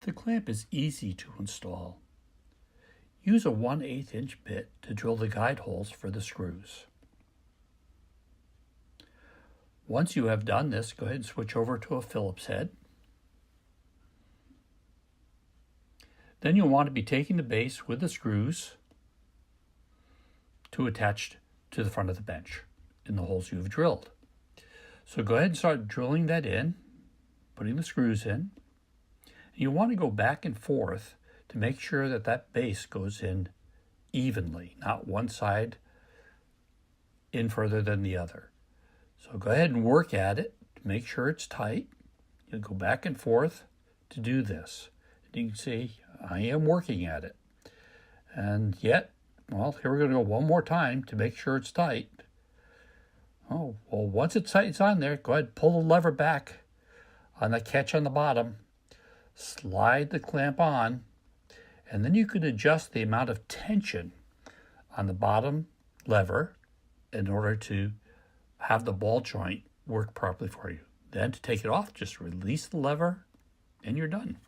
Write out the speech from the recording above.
The clamp is easy to install. Use a 1/8 inch bit to drill the guide holes for the screws. Once you have done this, go ahead and switch over to a Phillips head. Then you'll want to be taking the base with the screws to attach to the front of the bench in the holes you've drilled. So go ahead and start drilling that in, putting the screws in. You want to go back and forth to make sure that that base goes in evenly, not one side in further than the other. So go ahead and work at it to make sure it's tight. You'll go back and forth to do this. And you can see I am working at it. And yet, well, here we're going to go one more time to make sure it's tight. Oh, well, once it's tight, it's on there, go ahead and pull the lever back on the catch on the bottom. Slide the clamp on, and then you can adjust the amount of tension on the bottom lever in order to have the ball joint work properly for you. Then to take it off, just release the lever and you're done.